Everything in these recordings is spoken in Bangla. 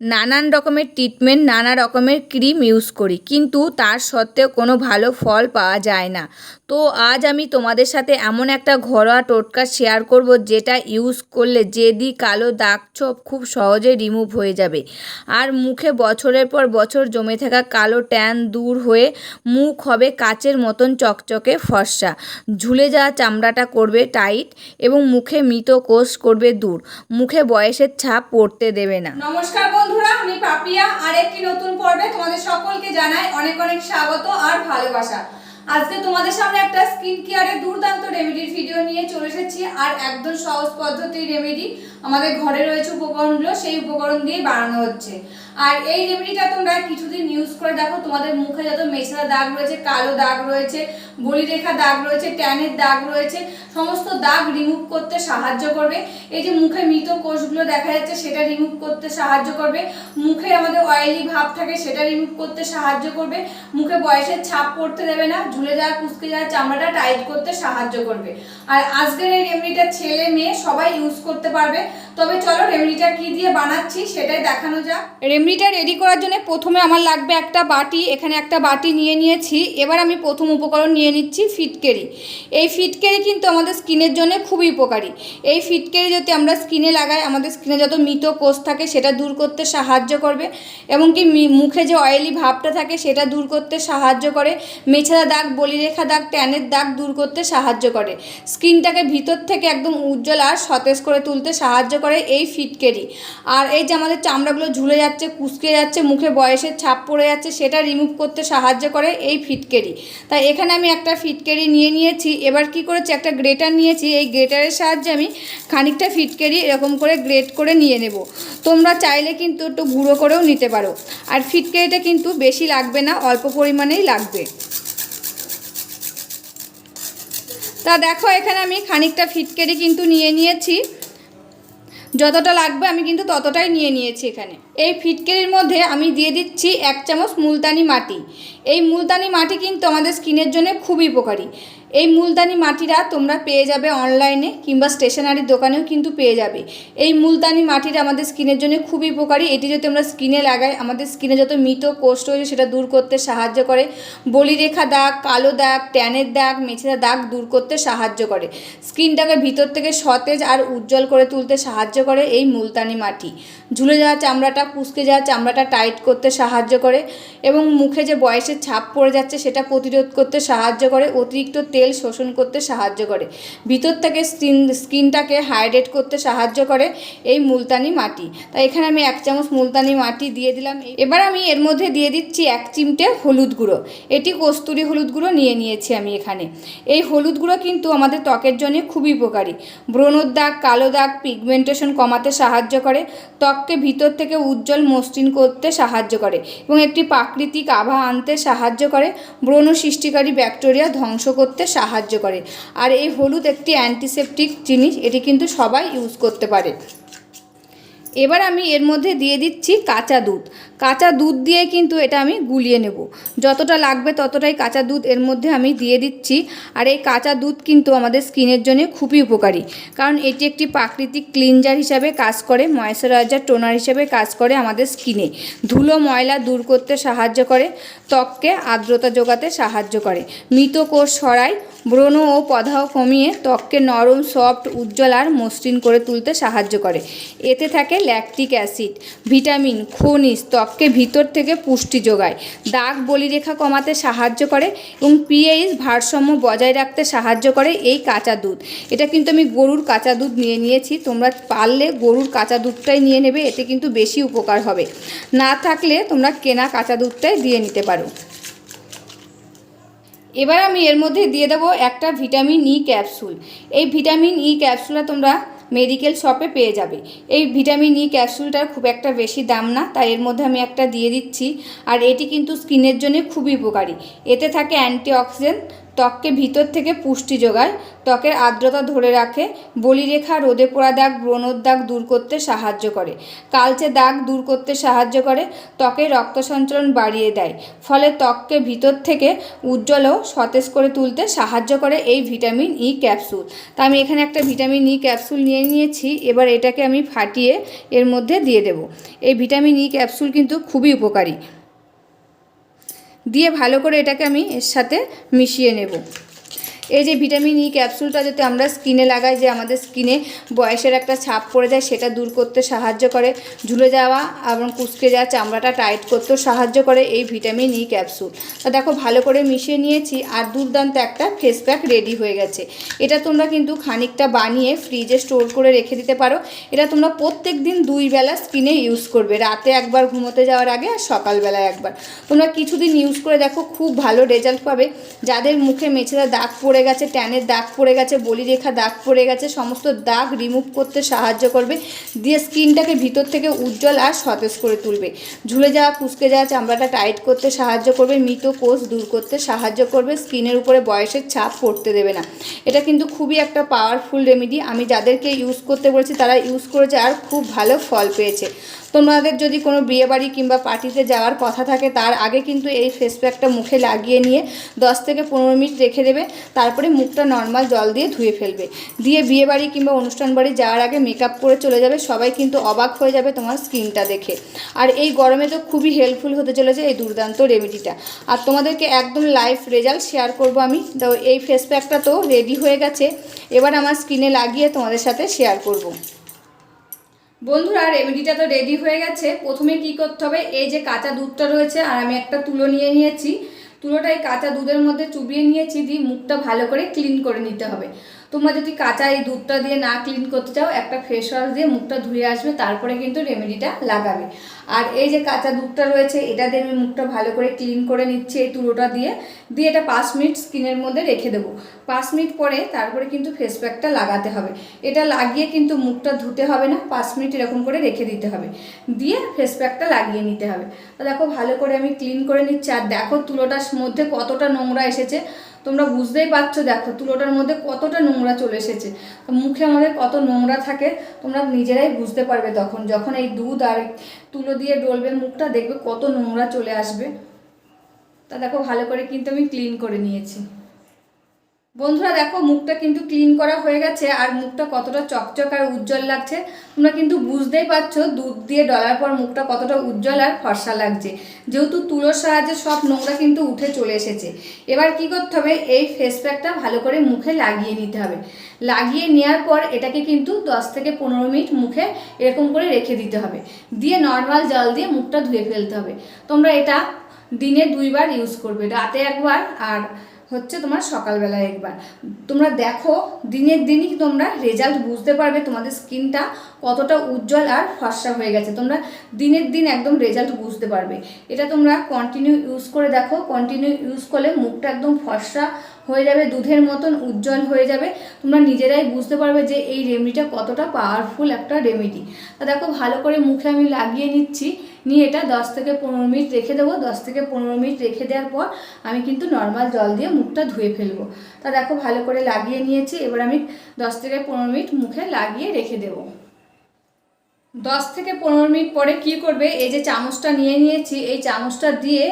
নানান রকমের ট্রিটমেন্ট, নানা রকমের ক্রিম ইউজ করি, কিন্তু তার সত্ত্বেও কোনো ভালো ফল পাওয়া যায় না। তো আজ আমি তোমাদের সাথে এমন একটা ঘরোয়া টোটকা শেয়ার করব, যেটা ইউজ করলে জেদি কালো দাগ ছোপ খুব সহজে রিমুভ হয়ে যাবে। আর মুখে বছরের পর বছর জমে থাকা কালো ট্যান দূর হয়ে মুখ হবে কাচের মতন চকচকে ফর্সা। ঝুলে যাওয়া চামড়াটা করবে টাইট এবং মুখে মৃত কোষ করবে দূর। মুখে বয়সের ছাপ পড়তে দেবে না। নমস্কার বন্ধুরা, আমি পাপিয়া আর একটি নতুন পর্বে তোমাদের সকলকে জানাই অনেক অনেক স্বাগত আর ভালোবাসা। আজকে তোমাদের সামনে একটা স্কিন কেয়ারের দুর্দান্ত রেমেডির ভিডিও নিয়ে চলে এসেছি। আর একদম সহজ পদ্ধতির রেমেডি, আমাদের ঘরে রয়েছে উপকরণগুলো, সেই উপকরণ দিয়ে বানানো হচ্ছে। আর এই রেমেডিটা তোমরা কিছুদিন ইউজ করে দেখো, তোমাদের মুখে যত মেছাদা দাগ রয়েছে, কালো দাগ রয়েছে, বলিরেখা দাগ রয়েছে, ট্যানের দাগ রয়েছে, সমস্ত দাগ রিমুভ করতে সাহায্য করবে। এই যে মুখে মৃত কোষগুলো দেখা যাচ্ছে, সেটা রিমুভ করতে সাহায্য করবে। মুখে আমাদের অয়েলি ভাব থাকে, সেটা রিমুভ করতে সাহায্য করবে। মুখে বয়সের ছাপ পড়তে দেবে না, ঝুলে যাওয়া কুচকে যাওয়া চামড়াটা টাইট করতে সাহায্য করবে। আর আজকের এই রেমেডিটা ছেলে মেয়ে সবাই ইউজ করতে পারবে। তবে চলো রেমেডিটা কি দিয়ে বানাচ্ছি সেটাই দেখানো যাক। রেমেডিটা রেডি করার জন্য প্রথমে আমার লাগবে একটা বাটি। এখানে একটা বাটি নিয়ে নিয়েছি। এবার আমি প্রথম উপকরণ নিয়ে নিচ্ছি ফিটকেরি। এই ফিটকেরি কিন্তু আমাদের স্কিনের জন্য খুবই উপকারী। এই ফিটকেরি যদি আমরা স্কিনে লাগাই, আমাদের স্কিনে যত মৃত কোষ থাকে সেটা দূর করতে সাহায্য করবে, এবং কি মুখে যে অয়েলি ভাবটা থাকে সেটা দূর করতে সাহায্য করে। মেছাদা দাগ, বলিরেখা দাগ, ট্যানের দাগ দূর করতে সাহায্য করে। স্কিনটাকে ভিতর থেকে একদম উজ্জ্বল আর সতেজ করে তুলতে সাহায্য করে এই ফিটকেরি। আর এই যে আমাদের চামড়াগুলো ঝুলে যাচ্ছে, কুচকে যাচ্ছে, মুখে বয়সের ছাপ পড়ে যাচ্ছে, সেটা রিমুভ করতে সাহায্য করে এই ফিটকেরি। তাই এখানে আমি একটা ফিটকেরি নিয়ে নিয়েছি। এবার কি করেছি, একটা গ্রেটার নিয়েছি। এই গ্রেটারের সাহায্যে আমি খানিকটা ফিটকেরি এরকম করে গ্রেট করে নিয়ে নেব। তোমরা চাইলে কিন্তু একটু গুঁড়ো করেও নিতে পারো। আর ফিটকেরিটা কিন্তু বেশি লাগবে না, অল্প পরিমাণেই লাগবে। তা দেখো, এখানে আমি খানিকটা ফিটকেরি কিন্তু নিয়ে নিয়েছি। যতটা লাগবে আমি কিন্তু ততটাই নিয়ে নিয়েছি। এখানে এই ফিটকেরির মধ্যে আমি দিয়ে দিচ্ছি 1 চামচ মুলতানি মাটি। এই মুলতানি মাটি কিন্তু আমাদের স্কিনের জন্য খুবই উপকারী। এই মুলতানি মাটিটা তোমরা পেয়ে যাবে অনলাইনে, কিংবা স্টেশনারির দোকানেও কিন্তু পেয়ে যাবে। এই মুলতানি মাটিটা আমাদের স্কিনের জন্য খুবই উপকারী। এটি যদি আমরা স্কিনে লাগাই, আমাদের স্কিনে যত মৃত কোষ রয়েছে সেটা দূর করতে সাহায্য করে। বলিরেখা দাগ, কালো দাগ, ট্যানের দাগ, মেছেদা দাগ দূর করতে সাহায্য করে। স্কিনটাকে ভিতর থেকে সতেজ আর উজ্জ্বল করে তুলতে সাহায্য করে এই মুলতানি মাটি। ঝুলে যাওয়া চামড়াটা, কুচকে যাওয়া চামড়াটা টাইট করতে সাহায্য করে, এবং মুখে যে বয়সের ছাপ পড়ে যাচ্ছে সেটা প্রতিরোধ করতে সাহায্য করে। অতিরিক্ত তেল শোষণ করতে সাহায্য করে। ভিতর থেকে স্কিনটাকে হাইড্রেট করতে সাহায্য করে এই মুলতানি মাটি। তাই এখানে আমি 1 চামচ মুলতানি মাটি দিয়ে দিলাম। এবার আমি এর মধ্যে দিয়ে দিচ্ছি 1 চিমটে হলুদ গুঁড়ো। এটি কস্তুরি হলুদ গুঁড়ো নিয়ে নিয়েছি আমি এখানে। এই হলুদ গুঁড়ো কিন্তু আমাদের ত্বকের জন্য খুবই উপকারী। ব্রণর দাগ, কালো দাগ, পিগমেন্টেশন কমাতে সাহায্য করে। ত্বককে ভিতর থেকে উজ্জ্বল মসৃণ করতে সাহায্য করে, এবং একটি প্রাকৃতিক আভা আনতে সাহায্য করে। ব্রণ সৃষ্টিকারী ব্যাকটেরিয়া ধ্বংস করতে সাহায্য করে। আর এই হলুদ একটি অ্যান্টিসেপটিক জিনিস, এটি কিন্তু সবাই ইউজ করতে পারে। এবার আমি এর মধ্যে দিয়ে দিচ্ছি কাঁচা দুধ। কাঁচা দুধ দিয়ে কিন্তু এটা আমি গুলিয়ে নেব। যতটা লাগবে ততটাই কাঁচা দুধ এর মধ্যে আমি দিয়ে দিচ্ছি। আর এই কাঁচা দুধ কিন্তু আমাদের স্কিনের জন্য খুবই উপকারী, কারণ এটি একটি প্রাকৃতিক ক্লিনজার হিসাবে কাজ করে, ময়েশ্চারাইজার, টোনার হিসাবে কাজ করে আমাদের স্কিনে। ধুলো ময়লা দূর করতে সাহায্য করে, ত্বককে আর্দ্রতা যোগাতে সাহায্য করে, মৃত কোষ সরায়, ব্রণ ও প্রদাহ কমিয়ে ত্বককে নরম, সফট, উজ্জ্বল আর মসৃণ করে তুলতে সাহায্য করে। এতে থাকে ল্যাকটিক অ্যাসিড, ভিটামিন, খনিজ, ত্বককে ভিতর থেকে পুষ্টি যোগায়, দাগ বলিরেখা কমাতে সাহায্য করে, এবং পিএইচ ভারসাম্য বজায় রাখতে সাহায্য করে এই কাঁচা দুধ। এটা কিন্তু আমি গরুর কাঁচা দুধ নিয়ে নিয়েছি। তোমরা পারলে গরুর কাঁচা দুধটাই নিয়ে নেবে, এতে কিন্তু বেশি উপকার হবে। না থাকলে তোমরা কেনা কাঁচা দুধটাই দিয়ে নিতে পারো। এবার আমি এর মধ্যে দিয়ে দেবো একটা ভিটামিন ই ক্যাপসুল। এই ভিটামিন ই ক্যাপসুলটা তোমরা মেডিকেল শপে পেয়ে যাবে। এই ভিটামিন ই ক্যাপসুলটার খুব একটা বেশি দাম না, তাই এর মধ্যে আমি একটা দিয়ে দিচ্ছি। আর এটি কিন্তু স্কিনের জন্য খুবই উপকারী। এতে থাকে অ্যান্টিঅক্সিডেন্ট, ত্বককে ভিতর থেকে পুষ্টি যোগায়, ত্বকের আর্দ্রতা ধরে রাখে, বলিরেখা, রোদে পোড়া দাগ, ব্রণর দাগ দূর করতে সাহায্য করে, কালচে দাগ দূর করতে সাহায্য করে, ত্বকে রক্ত সঞ্চালন বাড়িয়ে দেয়, ফলে ত্বককে ভিতর থেকে উজ্জ্বল ও সতেজ করে তুলতে সাহায্য করে এই ভিটামিন ই ক্যাপসুল। তা আমি এখানে একটা ভিটামিন ই ক্যাপসুল নিয়ে নিয়েছি। এবার এটাকে আমি ফাটিয়ে এর মধ্যে দিয়ে দেব। এই ভিটামিন ই ক্যাপসুল কিন্তু খুবই উপকারী। দিয়ে ভালো করে এটাকে আমি এর সাথে মিশিয়ে নেব। এই যে ভিটামিন ই ক্যাপসুলটা যদি আমরা স্কিনে লাগাই, যে আমাদের স্কিনে বয়সের একটা ছাপ পড়ে যায়, সেটা দূর করতে সাহায্য করে, ঝুলে যাওয়া এবং কুঁচকে যাওয়া চামড়াটা টাইট করতেও সাহায্য করে এই ভিটামিন ই ক্যাপসুল। তা দেখো ভালো করে মিশিয়ে নিয়েছি আর দুর্দান্ত একটা ফেস প্যাক রেডি হয়ে গেছে। এটা তোমরা কিন্তু খানিকটা বানিয়ে ফ্রিজে স্টোর করে রেখে দিতে পারো। এটা তোমরা প্রত্যেক দিন 2 বেলা স্কিনে ইউজ করবে, রাতে একবার ঘুমোতে যাওয়ার আগে আর সকালবেলায় একবার। তোমরা কিছুদিন ইউজ করে দেখো, খুব ভালো রেজাল্ট পাবে। যাদের মুখে মেছেদা দাগ পড়ে গেছে, ট্যানের দাগ পড়ে গেছে, বলিরেখা দাগ পড়ে গেছে, সমস্ত দাগ রিমুভ করতে সাহায্য করবে, দিয়ে স্কিনটাকে ভিতর থেকে উজ্জ্বল আর সতেজ করে তুলবে, ঝুলে যাওয়া কুঁচকে যাওয়া চামড়াটা টাইট করতে সাহায্য করবে, মৃত কোষ দূর করতে সাহায্য করবে, স্কিনের উপরে বয়সের ছাপ পড়তে দেবে না। এটা কিন্তু খুবই একটা পাওয়ারফুল রেমেডি। আমি যাদেরকে ইউজ করতে বলেছি তারা ইউজ করেছে আর খুব ভালো ফল পেয়েছে। তোমাদের যদি কোনো বিয়েবাড়ি কিংবা পার্টিতে যাওয়ার কথা থাকে, তার আগে কিন্তু এই ফেস প্যাকটা মুখে লাগিয়ে নিয়ে 10 থেকে 15 মিনিট রেখে দেবে। তারপরে মুখটা নর্মাল জল দিয়ে ধুয়ে ফেলবে, দিয়ে বিয়েবাড়ি কিংবা অনুষ্ঠান বাড়ি যাওয়ার আগে মেকআপ করে চলে যাবে। সবাই কিন্তু অবাক হয়ে যাবে তোমার স্কিনটা দেখে। আর এই গরমে তো খুবই হেল্পফুল হতে চলেছে এই দুর্দান্ত রেমেডিটা। আর তোমাদেরকে একদম লাইভ রেজাল্ট শেয়ার করব আমি। তো এই ফেস প্যাকটা তো রেডি হয়ে গেছে, এবার আমার স্কিনে লাগিয়ে তোমাদের সাথে শেয়ার করব। বন্ধুরা, রেমেডিটা তো রেডি হয়ে গেছে। প্রথমে কি করতে হবে, এই যে কাঁচা দুধটা রয়েছে আর আমি একটা তুলো নিয়ে নিয়েছি, তুলোটা এই কাঁচা দুধের মধ্যে চুবিয়ে নিয়েছি, দিয়ে মুখটা ভালো করে ক্লিন করে নিতে হবে। তোমরা যদি কাঁচা এই দুধটা দিয়ে না ক্লিন করতে চাও, একটা ফেস ওয়াশ দিয়ে মুখটা ধুয়ে আসবে, তারপরে কিন্তু রেমেডিটা লাগাবে। আর এই যে কাঁচা দুধটা রয়েছে, এটা দিয়ে আমি মুখটা ভালো করে ক্লিন করে নিচ্ছি এই তুলোটা দিয়ে। দিয়ে এটা 5 মিনিট স্কিনের মধ্যে রেখে দেবো। 5 মিনিট পরে তারপরে কিন্তু ফেস প্যাকটা লাগাতে হবে। এটা লাগিয়ে কিন্তু মুখটা ধুতে হবে না, 5 মিনিট এরকম করে রেখে দিতে হবে, দিয়ে ফেস প্যাকটা লাগিয়ে নিতে হবে। তো দেখো ভালো করে আমি ক্লিন করে নিচ্ছি। আর দেখো তুলোটার মধ্যে কতটা নোংরা এসেছে, তোমরা বুঝতেই পারছো। দেখো তুলোটার মধ্যে কতটা নোংরা চলে এসেছে। তো মুখে আমাদের কত নোংরা থাকে তোমরা নিজেরাই বুঝতে পারবে তখন, যখন এই দুধ আর তুলো দিয়ে ডলবে মুখটা, দেখবে কত নোংরা চলে আসবে। তা দেখো ভালো করে কিন্তু আমি ক্লিন করে নিয়েছি। বন্ধুরা দেখো মুখটা কিন্তু ক্লিন করা হয়ে গেছে, আর মুখটা কতটা চকচক আর উজ্জ্বল লাগছে তোমরা কিন্তু বুঝতেই পারছো। দুধ দিয়ে ডলার পর মুখটা কতটা উজ্জ্বল আর ফর্সা লাগছে, যেহেতু তুলোর সাহায্যে সব নোংরা কিন্তু উঠে চলে এসেছে। এবার কি করতে হবে, এই ফেস প্যাকটা ভালো করে মুখে লাগিয়ে নিতে হবে। লাগিয়ে নেওয়ার পর এটাকে কিন্তু 10 থেকে 15 মিনিট মুখে এরকম করে রেখে দিতে হবে, দিয়ে নর্মাল জল দিয়ে মুখটা ধুয়ে ফেলতে হবে। তোমরা এটা দিনে 2 বার ইউজ করবে, রাতে একবার আর হচ্ছে তোমার সকালবেলায় একবার। তোমরা দেখো দিনের দিনই তোমরা রেজাল্ট বুঝতে পারবে, তোমাদের স্কিনটা কতটা উজ্জ্বল আর ফর্সা হয়ে গেছে। তোমরা দিনের দিন একদম রেজাল্ট বুঝতে পারবে। এটা তোমরা কন্টিনিউ ইউজ করে দেখো, কন্টিনিউ ইউজ করলে মুখটা একদম ফর্সা হয়ে যাবে, দুধের মতন উজ্জ্বল হয়ে যাবে। তোমরা নিজেরাই বুঝতে পারবে যে এই রেমেডিটা কতটা পাওয়ারফুল একটা রেমেডি। তা দেখো ভালো করে মুখে আমি লাগিয়ে নিচ্ছি, নিয়ে এটা 10 থেকে 15 মিনিট রেখে দেবো। 10 থেকে 15 মিনিট রেখে দেওয়ার পর আমি কিন্তু নর্মাল জল দিয়ে মুখটা ধুয়ে ফেলবো। তা দেখো ভালো করে লাগিয়ে নিয়েছি, এবার আমি 10 থেকে 15 মিনিট মুখে লাগিয়ে রেখে দেবো। 10 থেকে 15 মিনিট পরে কি করবে, এই যে চামচটা নিয়ে নিয়েছি, এই চামচটা দিয়ে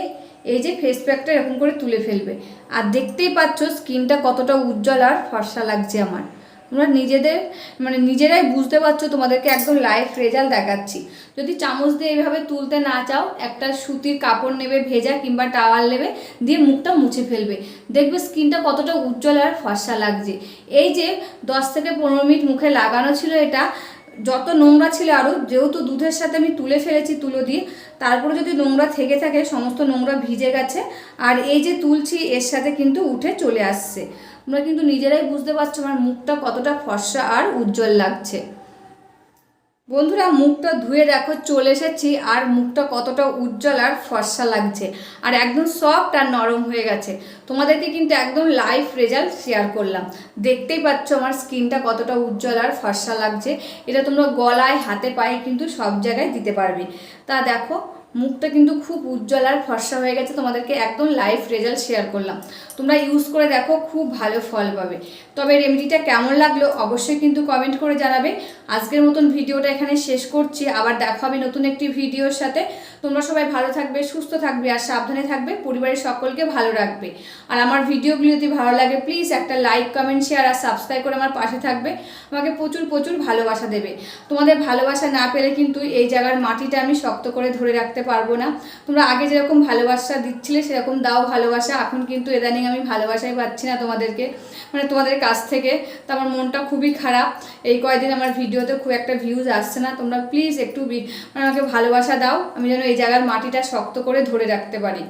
এই যে ফেস প্যাকটা এরকম করে তুলে ফেলবে। আর দেখতেই পাচ্ছ স্কিনটা কতটা উজ্জ্বল আর ফর্সা লাগছে আমার। তোমরা নিজেরাই বুঝতে পারছো, তোমাদেরকে একদম লাইভ রেজাল্ট দেখাচ্ছি। যদি চামচ দিয়ে এইভাবে তুলতে না চাও, একটা সুতির কাপড় নেবে ভেজা কিংবা টাওয়াল নেবে, দিয়ে মুখটা মুছে ফেলবে, দেখবে স্কিনটা কতটা উজ্জ্বল আর ফর্সা লাগছে। এই যে 10 থেকে 15 মিনিট মুখে লাগানো ছিল, এটা যত নোংরা ছিল আরও, যেহেতু দুধের সাথে আমি তুলে ফেলেছি তুলো দিয়ে, তারপরে যদি নোংরা থেকে থাকে সমস্ত নোংরা ভিজে গেছে। আর এই যে তুলছি এর সাথে কিন্তু উঠে চলে আসছে। তোমরা কিন্তু নিজেরাই বুঝতে পারছো আমার মুখটা কতটা ফর্সা আর উজ্জ্বল লাগছে। বন্ধুরা মুখটা ধুয়ে দেখো চলে এসেছি, আর মুখটা কতটা উজ্জ্বল আর ফর্সা লাগছে, আর একদম সফট আর নরম হয়ে গেছে। তোমাদেরকে কিন্তু একদম লাইভ রেজাল্ট শেয়ার করলাম। দেখতেই পাচ্ছ আমার স্কিনটা কতটা উজ্জ্বল আর ফর্সা লাগছে। এটা তোমরা গলায়, হাতে, পায়ে কিন্তু সব জায়গায় দিতে পারবে। তা দেখো মুখটা কিন্তু খুব উজ্জ্বল আর ফর্সা হয়ে গেছে। তোমাদেরকে একদম লাইভ রেজাল্ট শেয়ার করলাম, তোমরা ইউজ করে দেখো, খুব ভালো ফল পাবে। তবে রেমেডিটা কেমন লাগলো অবশ্যই কিন্তু কমেন্ট করে জানাবে। আজকের মতন ভিডিওটা এখানে শেষ করছি, আবার দেখা হবে নতুন একটি ভিডিওর সাথে। তোমরা সবাই ভালো থাকবে, সুস্থ থাকবে আর সাবধানে থাকবে, পরিবারের সকলকে ভালো রাখবে। আর আমার ভিডিওগুলি যদি ভালো লাগে প্লিজ একটা লাইক, কমেন্ট, শেয়ার আর সাবস্ক্রাইব করে আমার পাশে থাকবে, আমাকে প্রচুর প্রচুর ভালোবাসা দেবে। তোমাদের ভালোবাসা না পেলে কিন্তু এই জায়গার মাটিটা আমি শক্ত করে ধরে রাখতে পারবো না। তোমরা আগে যেরকম ভালোবাসা দিচ্ছিলে সেরকম দাও ভালোবাসা, এখন কিন্তু ইদানিং আমি ভালোবাসাই পাচ্ছি না তোমাদেরকে, মানে তোমাদের কাছ থেকে। তো আমার মনটা খুবই খারাপ, এই কয়েকদিন আমার ভিডিওতে খুব একটা ভিউজ আসছে না। তোমরা প্লিজ একটু মানে আমাকে ভালোবাসা দাও, আমি যেন এই জায়গার মাটিটা শক্ত করে ধরে রাখতে পারি।